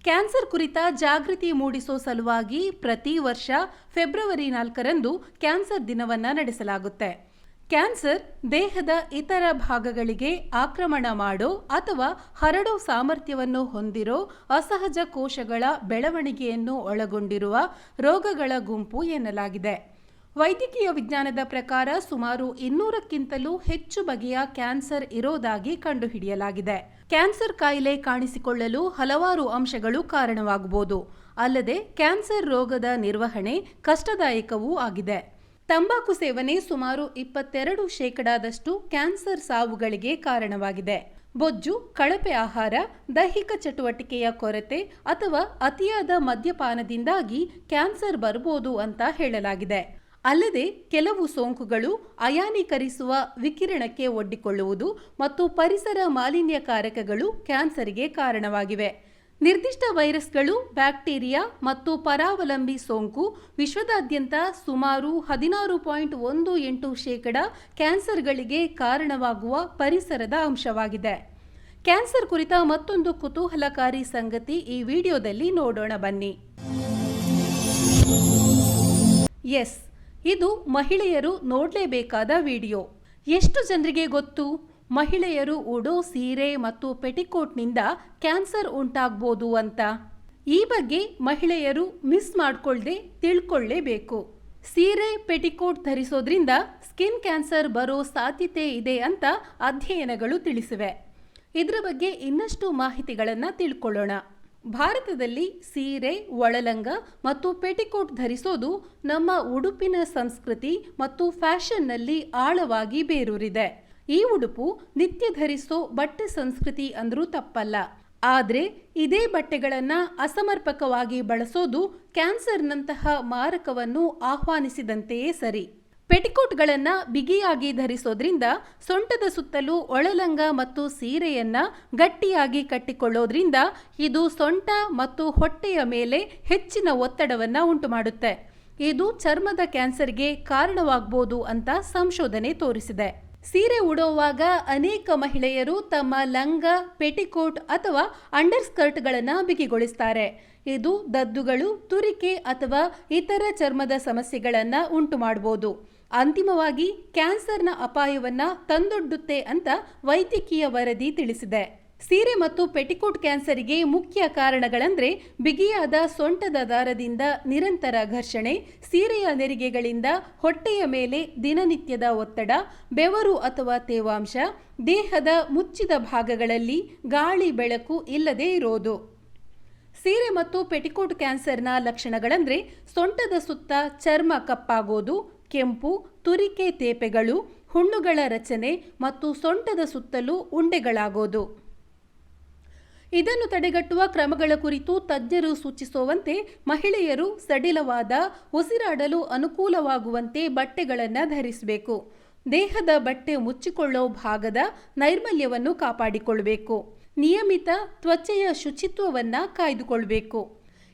Cancer ಕುರಿತ ಜಾಗೃತಿ ಮೂಡಿಸೋ ಸಲುವಾಗಿ ಪ್ರತಿ ವರ್ಷ ಫೆಬ್ರವರಿ 4ರಂದು ಕ್ಯಾನ್ಸರ್ ದಿನವನ್ನು ನಡೆಸಲಾಗುತ್ತೆ. ಕ್ಯಾನ್ಸರ್ ದೇಹದ ಇತರ ಭಾಗಗಳಿಗೆ ಆಕ್ರಮಣ ಮಾಡೋ ಅಥವಾ ಹರಡೋ ಸಾಮರ್ಥ್ಯವನ್ನು ಹೊಂದಿರೋ ಅಸಹಜ ಕೋಶಗಳ ಬೆಳವಣಿಗೆಯನ್ನು ಒಳಗೊಂಡಿರುವ ರೋಗಗಳ ಗುಂಪು ಎನ್ನಲಾಗಿದೆ. ವೈದ್ಯಕೀಯ ವಿಜ್ಞಾನದ ಪ್ರಕಾರ ಸುಮಾರು 200ಕ್ಕಿಂತಲೂ ಹೆಚ್ಚು ಬಗೆಯ ಕ್ಯಾನ್ಸರ್ ಇರೋದಾಗಿ ಕಂಡುಹಿಡಿಯಲಾಗಿದೆ. ಕ್ಯಾನ್ಸರ್ ಕಾಯಿಲೆ ಕಾಣಿಸಿಕೊಳ್ಳಲು ಹಲವಾರು ಅಂಶಗಳು ಕಾರಣವಾಗಬಹುದು. ಅಲ್ಲದೆ ಕ್ಯಾನ್ಸರ್ ರೋಗದ ನಿರ್ವಹಣೆ ಕಷ್ಟದಾಯಕವೂ ಆಗಿದೆ. ತಂಬಾಕು ಸೇವನೆ ಸುಮಾರು 22% ಕ್ಯಾನ್ಸರ್ ಸಾವುಗಳಿಗೆ ಕಾರಣವಾಗಿದೆ. ಬೊಜ್ಜು, ಕಳಪೆ ಆಹಾರ, ದೈಹಿಕ ಚಟುವಟಿಕೆಯ ಕೊರತೆ ಅಥವಾ ಅತಿಯಾದ ಮದ್ಯಪಾನದಿಂದಾಗಿ ಕ್ಯಾನ್ಸರ್ ಬರಬಹುದು ಅಂತ ಹೇಳಲಾಗಿದೆ. ಅಲ್ಲದೆ ಕೆಲವು ಸೋಂಕುಗಳು ಅಯಾನೀಕರಿಸುವ ವಿಕಿರಣಕ್ಕೆ ಒಡ್ಡಿಕೊಳ್ಳುವುದು ಮತ್ತು ಪರಿಸರ ಮಾಲಿನ್ಯಕಾರಕಗಳು ಕ್ಯಾನ್ಸರ್ಗೆ ಕಾರಣವಾಗಿವೆ. ನಿರ್ದಿಷ್ಟ ವೈರಸ್ಗಳು, ಬ್ಯಾಕ್ಟೀರಿಯಾ ಮತ್ತು ಪರಾವಲಂಬಿ ಸೋಂಕು ವಿಶ್ವದಾದ್ಯಂತ ಸುಮಾರು 16.18% ಕ್ಯಾನ್ಸರ್ಗಳಿಗೆ ಕಾರಣವಾಗುವ ಪರಿಸರದ ಅಂಶವಾಗಿದೆ. ಕ್ಯಾನ್ಸರ್ ಕುರಿತ ಮತ್ತೊಂದು ಕುತೂಹಲಕಾರಿ ಸಂಗತಿ ಈ ವಿಡಿಯೋದಲ್ಲಿ ನೋಡೋಣ ಬನ್ನಿ. ಇದು ಮಹಿಳೆಯರು ನೋಡಲೇಬೇಕಾದ ವಿಡಿಯೋ. ಎಷ್ಟು ಜನರಿಗೆ ಗೊತ್ತು ಮಹಿಳೆಯರು ಉಡೋ ಸೀರೆ ಮತ್ತು ಪೆಟಿಕೋಟ್ನಿಂದ ಕ್ಯಾನ್ಸರ್ ಉಂಟಾಗಬಹುದು ಅಂತ? ಈ ಬಗ್ಗೆ ಮಹಿಳೆಯರು ಮಿಸ್ ಮಾಡ್ಕೊಳ್ಳದೆ ತಿಳ್ಕೊಳ್ಳೇಬೇಕು. ಸೀರೆ, ಪೆಟಿಕೋಟ್ ಧರಿಸೋದ್ರಿಂದ ಸ್ಕಿನ್ ಕ್ಯಾನ್ಸರ್ ಬರೋ ಸಾಧ್ಯತೆ ಇದೆ ಅಂತ ಅಧ್ಯಯನಗಳು ತಿಳಿಸಿವೆ. ಇದರ ಬಗ್ಗೆ ಇನ್ನಷ್ಟು ಮಾಹಿತಿಗಳನ್ನು ತಿಳ್ಕೊಳ್ಳೋಣ. ಭಾರತದಲ್ಲಿ ಸೀರೆ, ಒಳಲಂಗ ಮತ್ತು ಪೆಟಿಕೋಟ್ ಧರಿಸೋದು ನಮ್ಮ ಉಡುಪಿನ ಸಂಸ್ಕೃತಿ ಮತ್ತು ಫ್ಯಾಷನ್ನಲ್ಲಿ ಆಳವಾಗಿ ಬೇರೂರಿದೆ. ಈ ಉಡುಪು ನಿತ್ಯ ಧರಿಸೋ ಬಟ್ಟೆ ಸಂಸ್ಕೃತಿ ಅಂದ್ರೂ ತಪ್ಪಲ್ಲ. ಆದರೆ ಇದೇ ಬಟ್ಟೆಗಳನ್ನು ಅಸಮರ್ಪಕವಾಗಿ ಬಳಸೋದು ಕ್ಯಾನ್ಸರ್ನಂತಹ ಮಾರಕವನ್ನು ಆಹ್ವಾನಿಸಿದಂತೆಯೇ ಸರಿ. ಪೆಟಿಕೋಟ್ಗಳನ್ನು ಬಿಗಿಯಾಗಿ ಧರಿಸೋದ್ರಿಂದ ಸೊಂಟದ ಸುತ್ತಲೂ ಒಳಲಂಗ ಮತ್ತು ಸೀರೆಯನ್ನ ಗಟ್ಟಿಯಾಗಿ ಕಟ್ಟಿಕೊಳ್ಳೋದ್ರಿಂದ ಇದು ಸೊಂಟ ಮತ್ತು ಹೊಟ್ಟೆಯ ಮೇಲೆ ಹೆಚ್ಚಿನ ಒತ್ತಡವನ್ನು ಉಂಟುಮಾಡುತ್ತೆ. ಇದು ಚರ್ಮದ ಕ್ಯಾನ್ಸರ್ಗೆ ಕಾರಣವಾಗಬಹುದು ಅಂತ ಸಂಶೋಧನೆ ತೋರಿಸಿದೆ. ಸೀರೆ ಉಡುವಾಗ ಅನೇಕ ಮಹಿಳೆಯರು ತಮ್ಮ ಲಂಗ, ಪೆಟಿಕೋಟ್ ಅಥವಾ ಅಂಡರ್ ಸ್ಕರ್ಟ್ಗಳನ್ನು ಬಿಗಿಗೊಳಿಸ್ತಾರೆ. ಇದು ದದ್ದುಗಳು, ತುರಿಕೆ ಅಥವಾ ಇತರ ಚರ್ಮದ ಸಮಸ್ಯೆಗಳನ್ನು ಉಂಟು ಮಾಡಬಹುದು. ಅಂತಿಮವಾಗಿ ಕ್ಯಾನ್ಸರ್ನ ಅಪಾಯವನ್ನ ತಂದೊಡ್ಡುತ್ತೆ ಅಂತ ವೈದ್ಯಕೀಯ ವರದಿ ತಿಳಿಸಿದೆ. ಸೀರೆ ಮತ್ತು ಪೆಟಿಕೋಟ್ ಕ್ಯಾನ್ಸರಿಗೆ ಮುಖ್ಯ ಕಾರಣಗಳೆಂದರೆ ಬಿಗಿಯಾದ ಸೊಂಟದ ದಾರದಿಂದ ನಿರಂತರ ಘರ್ಷಣೆ, ಸೀರೆಯ ನೆರಿಗೆಗಳಿಂದ ಹೊಟ್ಟೆಯ ಮೇಲೆ ದಿನನಿತ್ಯದ ಒತ್ತಡ, ಬೆವರು ಅಥವಾ ತೇವಾಂಶ, ದೇಹದ ಮುಚ್ಚಿದ ಭಾಗಗಳಲ್ಲಿ ಗಾಳಿ ಬೆಳಕು ಇಲ್ಲದೇ ಇರೋದು. ಸೀರೆ ಮತ್ತು ಪೆಟಿಕೋಟ್ ಕ್ಯಾನ್ಸರ್ನ ಲಕ್ಷಣಗಳೆಂದರೆ ಸೊಂಟದ ಸುತ್ತ ಚರ್ಮ ಕಪ್ಪಾಗೋದು, ಕೆಂಪು, ತುರಿಕೆ ತೇಪೆಗಳು, ಹುಣ್ಣುಗಳ ರಚನೆ ಮತ್ತು ಸೊಂಟದ ಸುತ್ತಲೂ ಉಂಡೆಗಳಾಗೋದು. ಇದನ್ನು ತಡೆಗಟ್ಟುವ ಕ್ರಮಗಳ ಕುರಿತು ತಜ್ಞರು ಸೂಚಿಸುವಂತೆ ಮಹಿಳೆಯರು ಸಡಿಲವಾದ, ಉಸಿರಾಡಲು ಅನುಕೂಲವಾಗುವಂತೆ ಬಟ್ಟೆಗಳನ್ನು ಧರಿಸಬೇಕು. ದೇಹದ ಬಟ್ಟೆ ಮುಚ್ಚಿಕೊಳ್ಳೋ ಭಾಗದ ನೈರ್ಮಲ್ಯವನ್ನು ಕಾಪಾಡಿಕೊಳ್ಳಬೇಕು. ನಿಯಮಿತ ತ್ವಚೆಯ ಶುಚಿತ್ವವನ್ನು ಕಾಯ್ದುಕೊಳ್ಬೇಕು.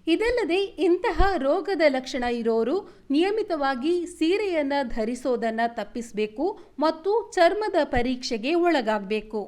ಇದಲ್ಲದೆ ಇಂತಹ ರೋಗದ ಲಕ್ಷಣ ಇರೋರು ನಿಯಮಿತವಾಗಿ ಸೀರೆಯನ್ನು ಧರಿಸೋದನ್ನು ತಪ್ಪಿಸಬೇಕು ಮತ್ತು ಚರ್ಮದ ಪರೀಕ್ಷೆಗೆ ಒಳಗಾಗಬೇಕು.